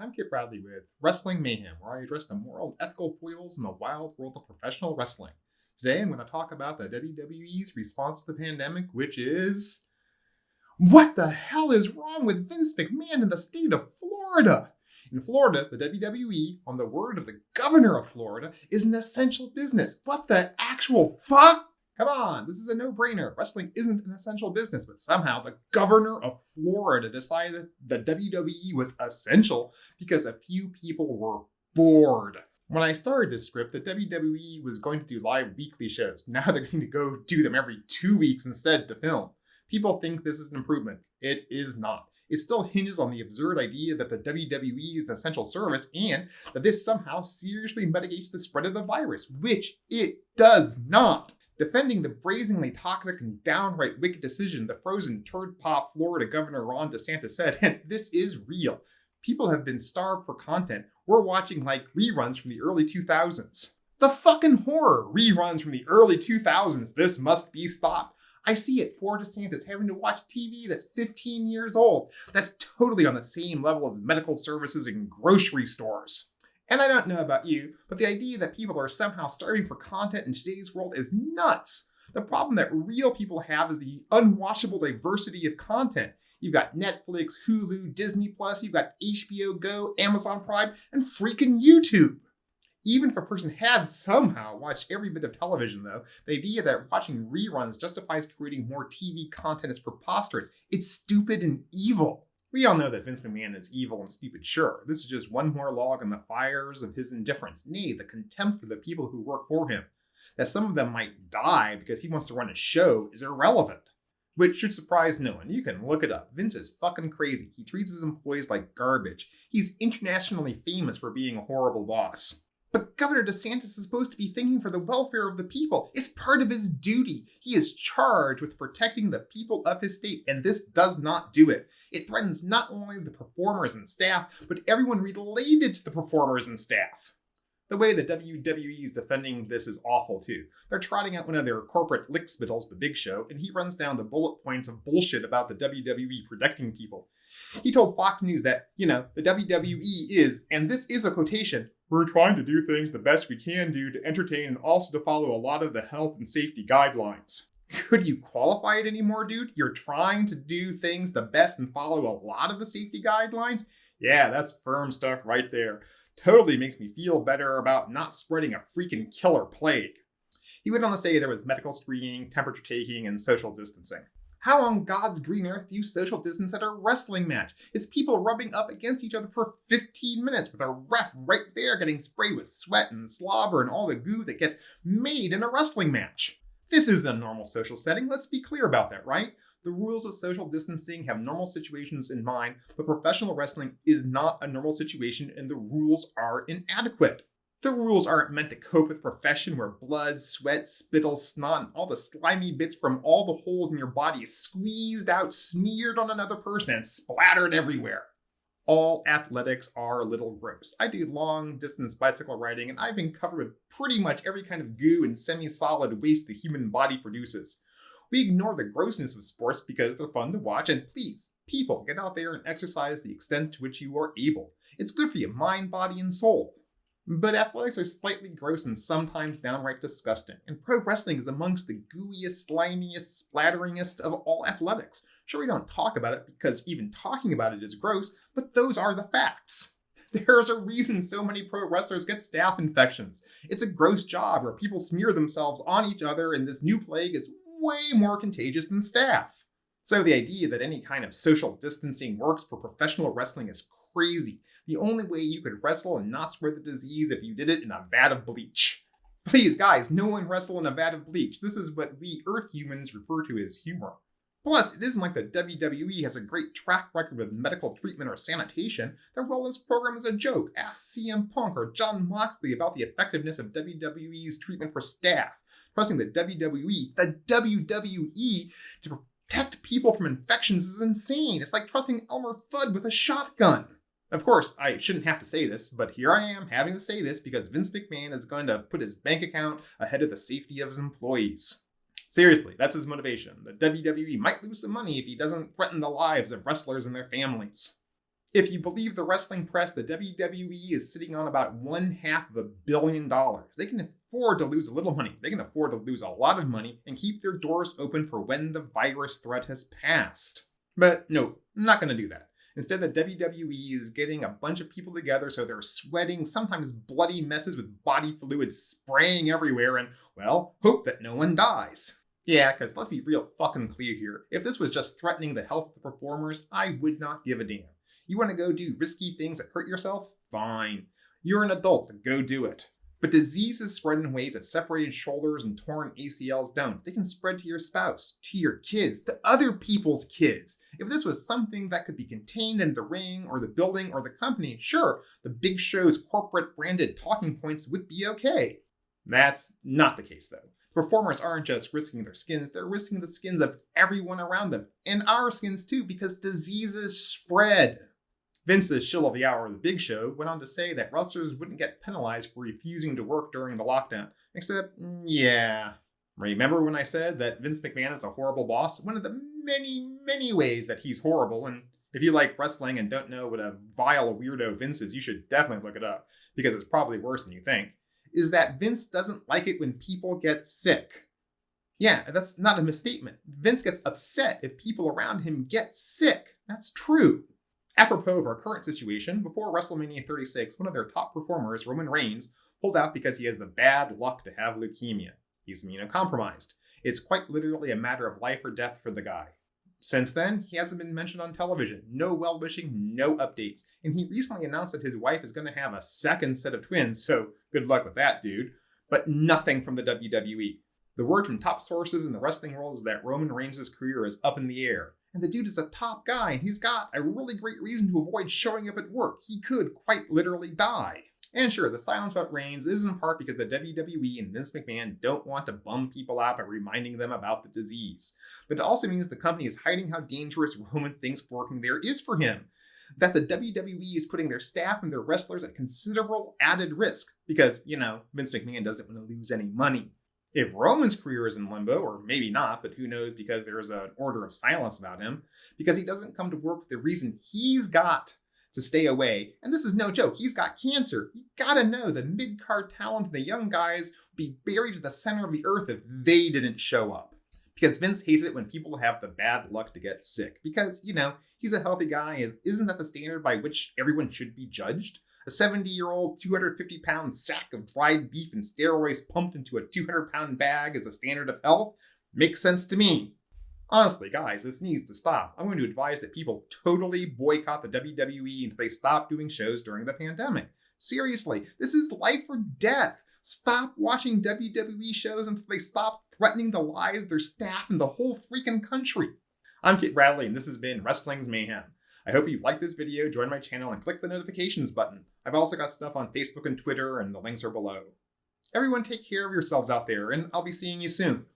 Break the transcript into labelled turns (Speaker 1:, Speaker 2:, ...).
Speaker 1: I'm Kip Bradley with Wrestling Mayhem, where I address the moral and ethical foibles in the wild world of professional wrestling. Today I'm going to talk about the WWE's response to the pandemic, which is... What the hell is wrong with Vince McMahon in the state of Florida? In Florida, the WWE, on the word of the governor of Florida, is an essential business. What the actual fuck? Come on, this is a no-brainer. Wrestling isn't an essential business, but somehow the governor of Florida decided that the WWE was essential because a few people were bored. When I started this script, the WWE was going to do live weekly shows. Now they're going to go do them every 2 weeks instead to film. People think this is an improvement. It is not. It still hinges on the absurd idea that the WWE is an essential service and that this somehow seriously mitigates the spread of the virus, which it does not. Defending the brazenly toxic and downright wicked decision, the frozen turd pop Florida Governor Ron DeSantis said, and this is real. People have been starved for content. We're watching like reruns from the early 2000s. The fucking horror! Reruns from the early 2000s. This must be stopped. I see it. Poor DeSantis having to watch TV that's 15 years old. That's totally on the same level as medical services in grocery stores. And I don't know about you, but the idea that people are somehow starving for content in today's world is nuts. The problem that real people have is the unwatchable diversity of content. You've got Netflix, Hulu, Disney+, you've got HBO Go, Amazon Prime, and freaking YouTube. Even if a person had somehow watched every bit of television, though, the idea that watching reruns justifies creating more TV content is preposterous. It's stupid and evil. We all know that Vince McMahon is evil and stupid, sure. This is just one more log on the fires of his indifference, nay, the contempt for the people who work for him. That some of them might die because he wants to run a show is irrelevant. Which should surprise no one. You can look it up. Vince is fucking crazy. He treats his employees like garbage. He's internationally famous for being a horrible boss. But Governor DeSantis is supposed to be thinking for the welfare of the people. It's part of his duty. He is charged with protecting the people of his state, and this does not do it. It threatens not only the performers and staff, but everyone related to the performers and staff. The way the WWE is defending this is awful too. They're trotting out one of their corporate lickspittles, the Big Show, and he runs down the bullet points of bullshit about the WWE protecting people. He told Fox News that, the WWE is, and this is a quotation, "We're trying to do things the best we can do to entertain and also to follow a lot of the health and safety guidelines." Could you qualify it anymore, dude? You're trying to do things the best and follow a lot of the safety guidelines? Yeah, that's firm stuff right there. Totally makes me feel better about not spreading a freaking killer plague. He went on to say there was medical screening, temperature taking, and social distancing. How on God's green earth do you social distance at a wrestling match? It's people rubbing up against each other for 15 minutes with a ref right there getting sprayed with sweat and slobber and all the goo that gets made in a wrestling match. This isn't a normal social setting, let's be clear about that, right? The rules of social distancing have normal situations in mind, but professional wrestling is not a normal situation and the rules are inadequate. The rules aren't meant to cope with a profession where blood, sweat, spittle, snot, and all the slimy bits from all the holes in your body is squeezed out, smeared on another person, and splattered everywhere. All athletics are a little gross. I do long-distance bicycle riding, and I've been covered with pretty much every kind of goo and semi-solid waste the human body produces. We ignore the grossness of sports because they're fun to watch, and please, people, get out there and exercise the extent to which you are able. It's good for your mind, body, and soul. But athletics are slightly gross and sometimes downright disgusting, and pro wrestling is amongst the gooeyest, slimiest, splatteringest of all athletics. Sure, we don't talk about it because even talking about it is gross, but those are the facts. There's a reason so many pro wrestlers get staph infections. It's a gross job where people smear themselves on each other, and this new plague is way more contagious than staph. So the idea that any kind of social distancing works for professional wrestling is crazy. The only way you could wrestle and not spread the disease if you did it in a vat of bleach. Please, guys, no one wrestle in a vat of bleach. This is what we Earth humans refer to as humor. Plus, it isn't like the WWE has a great track record with medical treatment or sanitation. Their wellness program is a joke. Ask CM Punk or Jon Moxley about the effectiveness of WWE's treatment for staph. Trusting the WWE, to protect people from infections is insane. It's like trusting Elmer Fudd with a shotgun. Of course, I shouldn't have to say this, but here I am having to say this because Vince McMahon is going to put his bank account ahead of the safety of his employees. Seriously, that's his motivation. The WWE might lose some money if he doesn't threaten the lives of wrestlers and their families. If you believe the wrestling press, the WWE is sitting on about $500 million. They can afford to lose a little money. They can afford to lose a lot of money and keep their doors open for when the virus threat has passed. But no, I'm not going to do that. Instead, the WWE is getting a bunch of people together so they're sweating, sometimes bloody messes with body fluid spraying everywhere, and, well, hope that no one dies. Yeah, because let's be real fucking clear here. If this was just threatening the health of the performers, I would not give a damn. You want to go do risky things that hurt yourself? Fine. You're an adult, go do it. But diseases spread in ways that separated shoulders and torn ACLs don't. They can spread to your spouse, to your kids, to other people's kids. If this was something that could be contained in the ring or the building or the company, sure, the Big Show's corporate branded talking points would be okay. That's not the case though. Performers aren't just risking their skins, they're risking the skins of everyone around them. And our skins too, because diseases spread. Vince's shill of the hour, The Big Show, went on to say that wrestlers wouldn't get penalized for refusing to work during the lockdown. Except, yeah. Remember when I said that Vince McMahon is a horrible boss? One of the many, many ways that he's horrible, and if you like wrestling and don't know what a vile weirdo Vince is, you should definitely look it up, because it's probably worse than you think, is that Vince doesn't like it when people get sick. Yeah, that's not a misstatement. Vince gets upset if people around him get sick. That's true. Apropos of our current situation, before WrestleMania 36, one of their top performers, Roman Reigns, pulled out because he has the bad luck to have leukemia. He's immunocompromised. It's quite literally a matter of life or death for the guy. Since then, he hasn't been mentioned on television. No well-wishing, no updates. And he recently announced that his wife is going to have a second set of twins, so good luck with that, dude. But nothing from the WWE. The word from top sources in the wrestling world is that Roman Reigns' career is up in the air. And the dude is a top guy, and he's got a really great reason to avoid showing up at work. He could quite literally die. And sure, the silence about Reigns is in part because the WWE and Vince McMahon don't want to bum people out by reminding them about the disease. But it also means the company is hiding how dangerous Roman thinks working there is for him. That the WWE is putting their staff and their wrestlers at considerable added risk because, Vince McMahon doesn't want to lose any money. If Roman's career is in limbo, or maybe not, but who knows because there's an order of silence about him, because he doesn't come to work with the reason he's got to stay away. And this is no joke, he's got cancer. You gotta know the mid-card talent and the young guys would be buried at the center of the earth if they didn't show up. Because Vince hates it when people have the bad luck to get sick. Because, he's a healthy guy. Isn't that the standard by which everyone should be judged? A 70-year-old, 250-pound sack of dried beef and steroids pumped into a 200-pound bag as a standard of health? Makes sense to me. Honestly, guys, this needs to stop. I'm going to advise that people totally boycott the WWE until they stop doing shows during the pandemic. Seriously, this is life or death. Stop watching WWE shows until they stop threatening the lives of their staff and the whole freaking country. I'm Kit Bradley, and this has been Wrestling's Mayhem. I hope you liked this video, join my channel, and click the notifications button. I've also got stuff on Facebook and Twitter, and the links are below. Everyone take care of yourselves out there, and I'll be seeing you soon.